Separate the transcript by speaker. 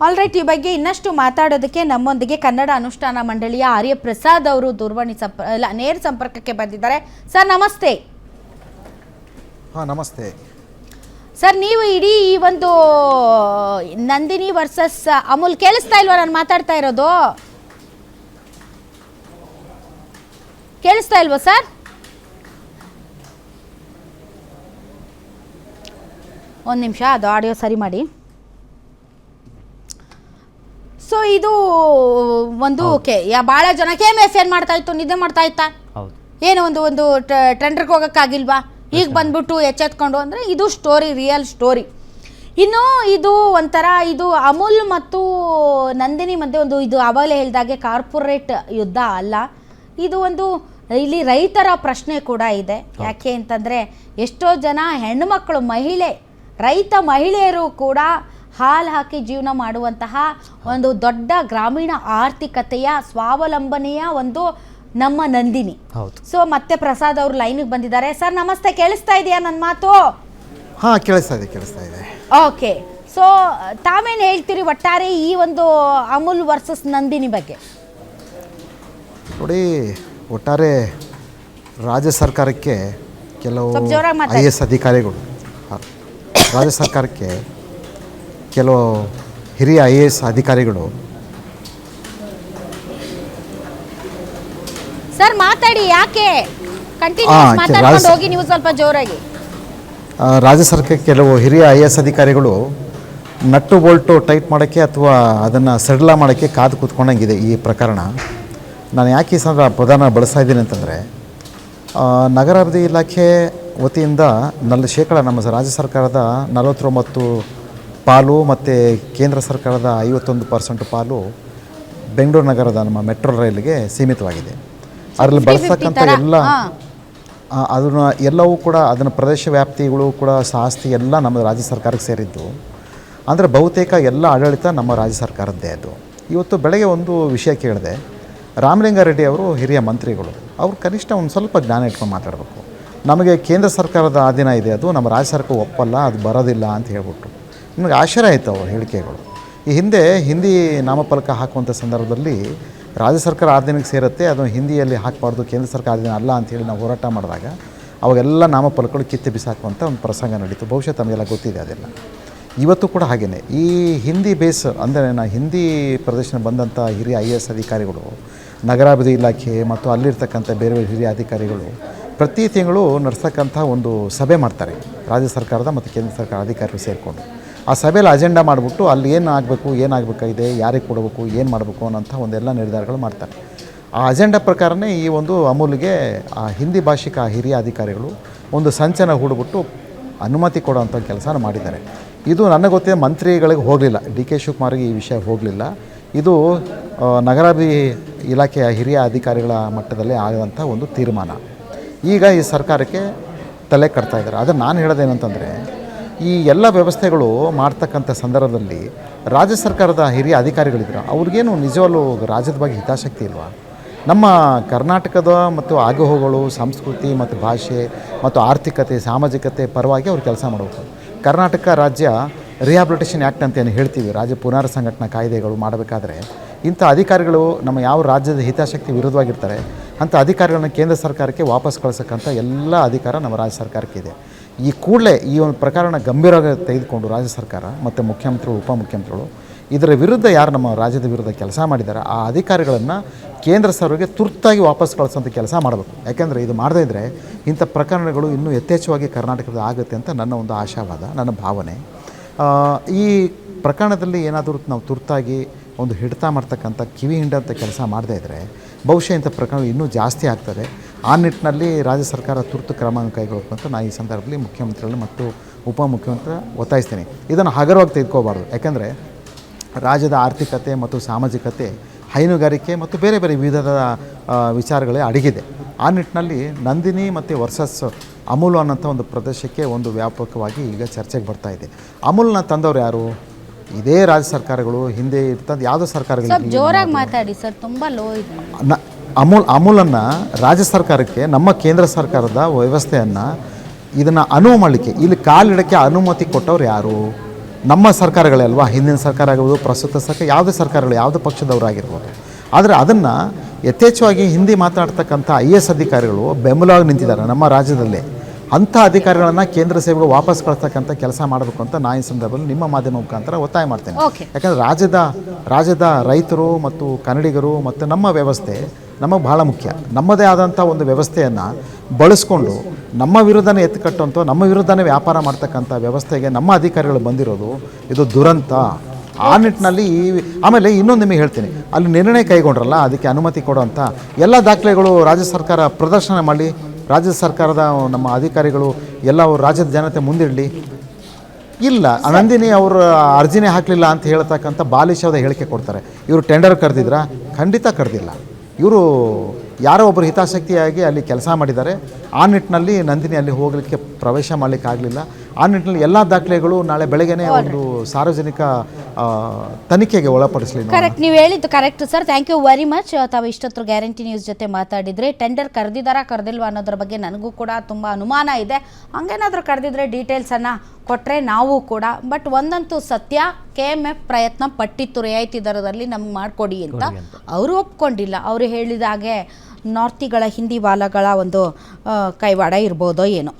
Speaker 1: All right, ಈ ಬಗ್ಗೆ ಇನ್ನಷ್ಟು ಮಾತಾಡೋದಕ್ಕೆ ನಮ್ಮೊಂದಿಗೆ ಕನ್ನಡ ಅನುಷ್ಠಾನ ಮಂಡಳಿಯ ಆರ್ಯ ಪ್ರಸಾದ್ ಅವರು ದೂರವಾಣಿ ನೇರ ಸಂಪರ್ಕಕ್ಕೆ ಬಂದಿದ್ದಾರೆ. ಸರ್ ನಮಸ್ತೆ.
Speaker 2: ನಮಸ್ತೆ
Speaker 1: ಸರ್, ನೀವು ಇಡೀ ಈ ಒಂದು ನಂದಿನಿ ವರ್ಸಸ್ ಅಮೂಲ್ ಕೇಳಿಸ್ತಾ ಇಲ್ವಾ? ನಾನು ಮಾತಾಡ್ತಾ ಇರೋದು ಕೇಳಿಸ್ತಾ ಇಲ್ವಾ ಸರ್? ಒಂದು ನಿಮಿಷ, ಅದು ಆಡಿಯೋ ಸರಿ ಮಾಡಿ. ಸೊ ಇದು ಒಂದು ಓಕೆ, ಭಾಳ ಜನ KMF ಏನು ಮಾಡ್ತಾ ಇತ್ತು, ನಿದ್ದೆ ಮಾಡ್ತಾ ಇತ್ತಾ? ಏನು ಒಂದು ಟೆಂಡರ್ಗೆ ಹೋಗೋಕ್ಕಾಗಿಲ್ವಾ? ಈಗ ಬಂದ್ಬಿಟ್ಟು ಎಚ್ಚೆತ್ಕೊಂಡು ಅಂದರೆ ಇದು ಸ್ಟೋರಿ, ರಿಯಲ್ ಸ್ಟೋರಿ. ಇನ್ನು ಇದು ಒಂಥರ ಇದು ಅಮೂಲ್ ಮತ್ತು ನಂದಿನಿ ಮಧ್ಯೆ ಒಂದು ಇದು ಆವಾಗಲೇ ಹೇಳಿದಾಗೆ ಕಾರ್ಪೊರೇಟ್ ಯುದ್ಧ ಅಲ್ಲ, ಇದು ಒಂದು ಇಲ್ಲಿ ರೈತರ ಪ್ರಶ್ನೆ ಕೂಡ ಇದೆ. ಯಾಕೆ ಅಂತಂದರೆ ಎಷ್ಟೋ ಜನ ಹೆಣ್ಣುಮಕ್ಕಳು, ರೈತ ಮಹಿಳೆಯರು ಕೂಡ ಹಾಲು ಹಾಕಿ ಜೀವನ ಮಾಡುವಂತಹ ಒಂದು ದೊಡ್ಡ ಗ್ರಾಮೀಣ ಆರ್ಥಿಕತೆಯ ಸ್ವಾವಲಂಬನೆಯ ಒಂದು ನಮ್ಮ ನಂದಿನಿ. ಸೊ ಮತ್ತೆ ಪ್ರಸಾದ್ ಅವರು ಲೈನಿಗೆ ಬಂದಿದ್ದಾರೆ. ಸರ್ ನಮಸ್ತೆ, ಕೇಳಿಸ್ತಾ ಇದೆಯಾ ನನ್ನ ಮಾತು?
Speaker 2: ಕೇಳಿಸ್ತಾ ಇದೆ.
Speaker 1: ಓಕೆ, ಸೊ ತಾವೇನು ಹೇಳ್ತೀರಿ ಒಟ್ಟಾರೆ ಈ ಒಂದು ಅಮೂಲ್ ವರ್ಸಸ್ ನಂದಿನಿ ಬಗ್ಗೆ?
Speaker 2: ನೋಡಿ, ಒಟ್ಟಾರೆ ರಾಜ್ಯ ಸರ್ಕಾರಕ್ಕೆ ಕೆಲವು IAS ಅಧಿಕಾರಿಗಳು, ರಾಜ್ಯ ಸರ್ಕಾರಕ್ಕೆ ಕೆಲವು ಹಿರಿಯ IAS ಅಧಿಕಾರಿಗಳು
Speaker 1: ಸರ್ ಮಾತಾಡಿ, ಯಾಕೆ ಕಂಟಿನ್ಯೂಸ್ ಮಾತಾಡ್ಕೊಂಡು ಹೋಗಿ ನೀವು ಸ್ವಲ್ಪ ಜೋರಾಗಿ.
Speaker 2: ರಾಜ್ಯ ಸರ್ಕಾರಕ್ಕೆ ಕೆಲವು ಹಿರಿಯ IAS ಅಧಿಕಾರಿಗಳು ನಟ್ಟು ಬೋಲ್ಟು ಟೈಟ್ ಮಾಡೋಕ್ಕೆ ಅಥವಾ ಅದನ್ನು ಸಡಿಲ ಮಾಡೋಕ್ಕೆ ಕಾದು ಕೂತ್ಕೊಂಡಂಗಿದೆ ಈ ಪ್ರಕರಣ. ನಾನು ಯಾಕೆ ಈ ಪದನ ಬಳಸ್ತಾ ಇದ್ದೀನಿ ಅಂತಂದರೆ, ನಗರಾಭಿವೃದ್ಧಿ ಇಲಾಖೆ ವತಿಯಿಂದ ನಮ್ಮ ರಾಜ್ಯ ಸರ್ಕಾರದ 49 ಪಾಲು ಮತ್ತು ಕೇಂದ್ರ ಸರ್ಕಾರದ 51% ಪಾಲು ಬೆಂಗಳೂರು ನಗರದ ನಮ್ಮ ಮೆಟ್ರೋ ರೈಲಿಗೆ ಸೀಮಿತವಾಗಿದೆ. ಅದರಲ್ಲಿ ಬಳಸ್ತಕ್ಕಂಥ ಎಲ್ಲವೂ ಕೂಡ ಅದನ್ನು ಪ್ರದೇಶ ವ್ಯಾಪ್ತಿಗಳು ಕೂಡ ಆಸ್ತಿ ಎಲ್ಲ ನಮ್ಮ ರಾಜ್ಯ ಸರ್ಕಾರಕ್ಕೆ ಸೇರಿದ್ದು. ಅಂದರೆ ಬಹುತೇಕ ಎಲ್ಲ ಆಡಳಿತ ನಮ್ಮ ರಾಜ್ಯ ಸರ್ಕಾರದ್ದೇ. ಅದು ಇವತ್ತು ಬೆಳಗ್ಗೆ ಒಂದು ವಿಷಯ ಕೇಳಿದೆ, ರಾಮಲಿಂಗಾರೆಡ್ಡಿ ಅವರು ಹಿರಿಯ ಮಂತ್ರಿಗಳು, ಅವರು ಕನಿಷ್ಠ ಒಂದು ಸ್ವಲ್ಪ ಜ್ಞಾನ ಇಟ್ಕೊಂಡು ಮಾತಾಡಬೇಕು. ನಮಗೆ ಕೇಂದ್ರ ಸರ್ಕಾರದ ಅಧೀನ ಇದೆ, ಅದು ನಮ್ಮ ರಾಜ್ಯ ಸರ್ಕಾರ ಒಪ್ಪಲ್ಲ, ಅದು ಬರೋದಿಲ್ಲ ಅಂತ ಹೇಳ್ಬಿಟ್ಟು ನನಗೆ ಆಶ್ಚರ್ಯ ಆಯಿತು ಅವ್ರ ಹೇಳಿಕೆಗಳು. ಈ ಹಿಂದೆ ಹಿಂದಿ ನಾಮಫಲಕ ಹಾಕುವಂಥ ಸಂದರ್ಭದಲ್ಲಿ ರಾಜ್ಯ ಸರ್ಕಾರ ಅಧೀನಕ್ಕೆ ಸೇರುತ್ತೆ, ಅದು ಹಿಂದಿಯಲ್ಲಿ ಹಾಕಬಾರ್ದು, ಕೇಂದ್ರ ಸರ್ಕಾರ ಅಧೀನ ಅಲ್ಲ ಅಂಥೇಳಿ ನಾವು ಹೋರಾಟ ಮಾಡಿದಾಗ ಅವಾಗೆಲ್ಲ ನಾಮಫಲಕಗಳು ಕಿತ್ತು ಬಿಸಾಕುವಂಥ ಒಂದು ಪ್ರಸಂಗ ನಡೀತು. ಬಹುಶಃ ತಮಗೆಲ್ಲ ಗೊತ್ತಿದೆ ಅದೆಲ್ಲ. ಇವತ್ತು ಕೂಡ ಹಾಗೆಯೇ ಈ ಹಿಂದಿ ಬೇಸ್ ಅಂದರೆ ಹಿಂದಿ ಪ್ರದೇಶ ಬಂದಂಥ ಹಿರಿಯ IAS ಅಧಿಕಾರಿಗಳು, ನಗರಾಭಿವೃದ್ಧಿ ಇಲಾಖೆ ಮತ್ತು ಅಲ್ಲಿರ್ತಕ್ಕಂಥ ಬೇರೆ ಹಿರಿಯ ಅಧಿಕಾರಿಗಳು ಪ್ರತಿ ತಿಂಗಳು ನಡೆಸ್ತಕ್ಕಂಥ ಒಂದು ಸಭೆ ಮಾಡ್ತಾರೆ ರಾಜ್ಯ ಸರ್ಕಾರದ ಮತ್ತು ಕೇಂದ್ರ ಸರ್ಕಾರ ಅಧಿಕಾರಿಗಳು ಸೇರಿಕೊಂಡು. ಆ ಸಭೆಯಲ್ಲಿ ಅಜೆಂಡಾ ಮಾಡಿಬಿಟ್ಟು ಅಲ್ಲಿ ಏನು ಆಗಬೇಕು, ಏನಾಗಬೇಕಾಗಿದೆ, ಯಾರಿಗೆ ಕೊಡಬೇಕು, ಏನು ಮಾಡಬೇಕು ಅನ್ನೋಂಥ ಒಂದೆಲ್ಲ ನಿರ್ಧಾರಗಳು ಮಾಡ್ತಾರೆ. ಆ ಅಜೆಂಡಾ ಪ್ರಕಾರನೇ ಈ ಒಂದು ಅಮೂಲ್ಗೆ ಆ ಹಿಂದಿ ಭಾಷಿಕ ಹಿರಿಯ ಅಧಿಕಾರಿಗಳು ಒಂದು ಸಂಚನ ಹೂಡಿಬಿಟ್ಟು ಅನುಮತಿ ಕೊಡೋವಂಥ ಕೆಲಸನ ಮಾಡಿದ್ದಾರೆ. ಇದು ನನಗೆ ಗೊತ್ತಿದೆ ಮಂತ್ರಿಗಳಿಗೆ ಹೋಗಲಿಲ್ಲ, DK ಶಿವಕುಮಾರ್ಗೆ ಈ ವಿಷಯ ಹೋಗಲಿಲ್ಲ. ಇದು ನಗರಾಭಿವೃದ್ಧಿ ಇಲಾಖೆಯ ಹಿರಿಯ ಅಧಿಕಾರಿಗಳ ಮಟ್ಟದಲ್ಲಿ ಆದಂಥ ಒಂದು ತೀರ್ಮಾನ. ಈಗ ಈ ಸರ್ಕಾರಕ್ಕೆ ತಲೆ ಕಟ್ತಾ ಇದ್ದಾರೆ. ಅದನ್ನು ನಾನು ಹೇಳೋದೇನಂತಂದರೆ, ಈ ಎಲ್ಲ ವ್ಯವಸ್ಥೆಗಳು ಮಾಡ್ತಕ್ಕಂಥ ಸಂದರ್ಭದಲ್ಲಿ ರಾಜ್ಯ ಸರ್ಕಾರದ ಹಿರಿಯ ಅಧಿಕಾರಿಗಳಿದ್ರು, ಅವ್ರಿಗೇನು ನಿಜವಲ್ಲೂ ರಾಜ್ಯದ ಬಗ್ಗೆ ಹಿತಾಸಕ್ತಿ ಇಲ್ವಾ? ನಮ್ಮ ಕರ್ನಾಟಕದ ಮತ್ತು ಆಗುಹೋಗುಗಳು, ಸಂಸ್ಕೃತಿ ಮತ್ತು ಭಾಷೆ ಮತ್ತು ಆರ್ಥಿಕತೆ, ಸಾಮಾಜಿಕತೆ ಪರವಾಗಿ ಅವ್ರು ಕೆಲಸ ಮಾಡಬೇಕು. ಕರ್ನಾಟಕ ರಾಜ್ಯ ರಿಹ್ಯಾಬಿಲಿಟೇಷನ್ ಆ್ಯಕ್ಟ್ ಅಂತ ಏನು ಹೇಳ್ತೀವಿ, ರಾಜ್ಯ ಪುನರ್ ಸಂಘಟನಾ ಕಾಯ್ದೆಗಳು ಮಾಡಬೇಕಾದ್ರೆ ಇಂಥ ಅಧಿಕಾರಿಗಳು ನಮ್ಮ ಯಾವ ರಾಜ್ಯದ ಹಿತಾಸಕ್ತಿ ವಿರುದ್ಧವಾಗಿರ್ತಾರೆ ಅಂಥ ಅಧಿಕಾರಿಗಳನ್ನ ಕೇಂದ್ರ ಸರ್ಕಾರಕ್ಕೆ ವಾಪಸ್ ಕಳಿಸೋಕ್ಕಂಥ ಎಲ್ಲ ಅಧಿಕಾರ ನಮ್ಮ ರಾಜ್ಯ ಸರ್ಕಾರಕ್ಕೆ ಇದೆ. ಈ ಕೂಡಲೇ ಈ ಒಂದು ಪ್ರಕರಣ ಗಂಭೀರವಾಗಿ ತೆಗೆದುಕೊಂಡು ರಾಜ್ಯ ಸರ್ಕಾರ ಮತ್ತು ಮುಖ್ಯಮಂತ್ರಿಗಳು, ಉಪಮುಖ್ಯಮಂತ್ರಿಗಳು ಇದರ ವಿರುದ್ಧ ಯಾರು ನಮ್ಮ ರಾಜ್ಯದ ವಿರುದ್ಧ ಕೆಲಸ ಮಾಡಿದ್ದಾರೆ ಆ ಅಧಿಕಾರಿಗಳನ್ನು ಕೇಂದ್ರ ಸರ್ಕಾರಕ್ಕೆ ತುರ್ತಾಗಿ ವಾಪಸ್ ಕಳಿಸೋಂಥ ಕೆಲಸ ಮಾಡಬೇಕು. ಯಾಕೆಂದರೆ ಇದು ಮಾಡದೇ ಇದ್ದರೆ ಇಂಥ ಪ್ರಕರಣಗಳು ಇನ್ನೂ ಯಥೇಚ್ಛವಾಗಿ ಕರ್ನಾಟಕದ ಆಗುತ್ತೆ ಅಂತ ನನ್ನ ಒಂದು ಆಶಾವಾದ, ನನ್ನ ಭಾವನೆ. ಈ ಪ್ರಕರಣದಲ್ಲಿ ಏನಾದರೂ ನಾವು ತುರ್ತಾಗಿ ಒಂದು ಹಿಡಿತ ಮಾಡ್ತಕ್ಕಂಥ ಕಿವಿ ಹಿಂಡಂಥ ಕೆಲಸ ಮಾಡದೇ ಇದ್ದರೆ ಬಹುಶಃ ಇಂಥ ಪ್ರಕರಣ ಇನ್ನೂ ಜಾಸ್ತಿ ಆಗ್ತದೆ. ಆ ನಿಟ್ಟಿನಲ್ಲಿ ರಾಜ್ಯ ಸರ್ಕಾರ ತುರ್ತು ಕ್ರಮ ಕೈಗೊಳ್ಳಬೇಕು ಅಂತ ನಾನು ಈ ಸಂದರ್ಭದಲ್ಲಿ ಮುಖ್ಯಮಂತ್ರಿಗಳು ಮತ್ತು ಉಪಮುಖ್ಯಮಂತ್ರಿ ಒತ್ತಾಯಿಸ್ತೀನಿ. ಇದನ್ನು ಹಗುರವಾಗಿ ತೆಗೆದುಕೋಬಾರ್ದು. ಯಾಕೆಂದರೆ ರಾಜ್ಯದ ಆರ್ಥಿಕತೆ ಮತ್ತು ಸಾಮಾಜಿಕತೆ, ಹೈನುಗಾರಿಕೆ ಮತ್ತು ಬೇರೆ ಬೇರೆ ವಿಧದ ವಿಚಾರಗಳೇ ಅಡಗಿದೆ. ಆ ನಿಟ್ಟಿನಲ್ಲಿ ನಂದಿನಿ ಮತ್ತು ವರ್ಸಸ್ ಅಮೂಲ್ ಅನ್ನೋಂಥ ಒಂದು ಪ್ರದೇಶಕ್ಕೆ ಒಂದು ವ್ಯಾಪಕವಾಗಿ ಈಗ ಚರ್ಚೆಗೆ ಬರ್ತಾ ಇದೆ. ಅಮೂಲ್ನ ತಂದವರು ಯಾರು? ಇದೇ ರಾಜ್ಯ ಸರ್ಕಾರಗಳು. ಹಿಂದೆ ಇರ್ತಂದು ಯಾವುದೋ ಸರ್ಕಾರಗಳು.
Speaker 1: ಜೋರಾಗಿ ಮಾತಾಡಿ ಸರ್, ತುಂಬ ಲೋ ಇದೆ.
Speaker 2: ಅಮೂಲನ್ನು ರಾಜ್ಯ ಸರ್ಕಾರಕ್ಕೆ ನಮ್ಮ ಕೇಂದ್ರ ಸರ್ಕಾರದ ವ್ಯವಸ್ಥೆಯನ್ನು ಇದನ್ನು ಅನುವು ಮಾಡಲಿಕ್ಕೆ, ಇಲ್ಲಿ ಕಾಲಿಡಕ್ಕೆ ಅನುಮತಿ ಕೊಟ್ಟವ್ರು ಯಾರು? ನಮ್ಮ ಸರ್ಕಾರಗಳೇ ಅಲ್ವಾ, ಹಿಂದಿನ ಸರ್ಕಾರ ಆಗಿರ್ಬೋದು, ಪ್ರಸ್ತುತ ಸರ್ಕಾರ, ಯಾವುದೇ ಸರ್ಕಾರಗಳು, ಯಾವುದೇ ಪಕ್ಷದವರಾಗಿರ್ಬೋದು. ಆದರೆ ಅದನ್ನು ಯಥೇಚ್ಛವಾಗಿ ಹಿಂದಿ ಮಾತಾಡ್ತಕ್ಕಂಥ IAS ಅಧಿಕಾರಿಗಳು ಬೆಂಬಲವಾಗಿ ನಿಂತಿದ್ದಾರೆ ನಮ್ಮ ರಾಜ್ಯದಲ್ಲಿ. ಅಂಥ ಅಧಿಕಾರಿಗಳನ್ನು ಕೇಂದ್ರ ಸೇವೆಗಳು ವಾಪಸ್ ಕಳಿಸ್ತಕ್ಕಂಥ ಕೆಲಸ ಮಾಡಬೇಕು ಅಂತ ನಾನು ಈ ಸಂದರ್ಭದಲ್ಲಿ ನಿಮ್ಮ ಮಾಧ್ಯಮ ಮುಖಾಂತರ ಒತ್ತಾಯ ಮಾಡ್ತೇನೆ. ಯಾಕಂದರೆ ರಾಜ್ಯದ ರೈತರು ಮತ್ತು ಕನ್ನಡಿಗರು ಮತ್ತು ನಮ್ಮ ವ್ಯವಸ್ಥೆ ನಮಗೆ ಭಾಳ ಮುಖ್ಯ. ನಮ್ಮದೇ ಆದಂಥ ಒಂದು ವ್ಯವಸ್ಥೆಯನ್ನು ಬಳಸ್ಕೊಂಡು ನಮ್ಮ ವಿರುದ್ಧನೇ ಎತ್ತುಕಟ್ಟುವಂಥ, ನಮ್ಮ ವಿರುದ್ಧನೇ ವ್ಯಾಪಾರ ಮಾಡ್ತಕ್ಕಂಥ ವ್ಯವಸ್ಥೆಗೆ ನಮ್ಮ ಅಧಿಕಾರಿಗಳು ಬಂದಿರೋದು ಇದು ದುರಂತ. ಆ ನಿಟ್ಟಿನಲ್ಲಿ ಆಮೇಲೆ ಇನ್ನೊಂದು ನಿಮಗೆ ಹೇಳ್ತೀನಿ, ಅಲ್ಲಿ ನಿರ್ಣಯ ಕೈಗೊಂಡ್ರಲ್ಲ, ಅದಕ್ಕೆ ಅನುಮತಿ ಕೊಡುವಂಥ ಎಲ್ಲ ದಾಖಲೆಗಳು ರಾಜ್ಯ ಸರ್ಕಾರ ಪ್ರದರ್ಶನ ಮಾಡಿ, ರಾಜ್ಯ ಸರ್ಕಾರದ ನಮ್ಮ ಅಧಿಕಾರಿಗಳು ಎಲ್ಲ ರಾಜ್ಯದ ಜನತೆ ಮುಂದಿಡಲಿ. ಇಲ್ಲ, ನಂದಿನಿ ಅವರು ಅರ್ಜಿನೇ ಹಾಕಲಿಲ್ಲ ಅಂತ ಹೇಳ್ತಕ್ಕಂಥ ಬಾಲಿಶವಾದ ಹೇಳಿಕೆ ಕೊಡ್ತಾರೆ. ಇವರು ಟೆಂಡರ್ ಕರೆದಿದ್ರಾ? ಖಂಡಿತ ಕರೆದಿಲ್ಲ. ಇವರು ಯಾರೋ ಒಬ್ಬರು ಹಿತಾಸಕ್ತಿಯಾಗಿ ಅಲ್ಲಿ ಕೆಲಸ ಮಾಡಿದ್ದಾರೆ. ಆ ನಿಟ್ಟಿನಲ್ಲಿ ನಂದಿನಿ ಅಲ್ಲಿ ಹೋಗಲಿಕ್ಕೆ ಪ್ರವೇಶ ಮಾಡಲಿಕ್ಕೆ ಆಗಲಿಲ್ಲ. ಆ ನಿಟ್ಟಿನಲ್ಲಿ ಎಲ್ಲ ದಾಖಲೆಗಳು ನಾಳೆ ಬೆಳಗ್ಗೆನೇ ಒಂದು ಸಾರ್ವಜನಿಕ ತನಿಖೆಗೆ ಒಳಪಡಿಸಲಿ.
Speaker 1: ಕರೆಕ್ಟ್, ನೀವು ಹೇಳಿದ್ದು correct sir. Thank you very much. ತಾವು ಇಷ್ಟೊತ್ತು ಗ್ಯಾರಂಟಿ ನ್ಯೂಸ್ ಜೊತೆ ಮಾತಾಡಿದರೆ ಟೆಂಡರ್ ಕರೆದಿದ್ದಾರಾ ಕರೆದಿಲ್ವಾ ಅನ್ನೋದ್ರ ಬಗ್ಗೆ ನನಗೂ ಕೂಡ ತುಂಬ ಅನುಮಾನ ಇದೆ. ಹಂಗೇನಾದರೂ ಕರೆದಿದ್ರೆ ಡೀಟೇಲ್ಸನ್ನು ಕೊಟ್ಟರೆ ನಾವು ಕೂಡ. ಬಟ್ ಒಂದಂತೂ ಸತ್ಯ, KMF ಪ್ರಯತ್ನ ಪಟ್ಟಿತ್ತು ರಿಯಾಯಿತಿ ದರದಲ್ಲಿ ನಮ್ಗೆ ಮಾಡಿಕೊಡಿ ಅಂತ. ಅವರು ಒಪ್ಕೊಂಡಿಲ್ಲ. ಅವರು ಹೇಳಿದ ಹಾಗೆ ನಾರ್ತಿಗಳ ಹಿಂದಿ ವಾಲಗಳ ಒಂದು ಕೈವಾಡ ಇರ್ಬೋದೋ ಏನೋ.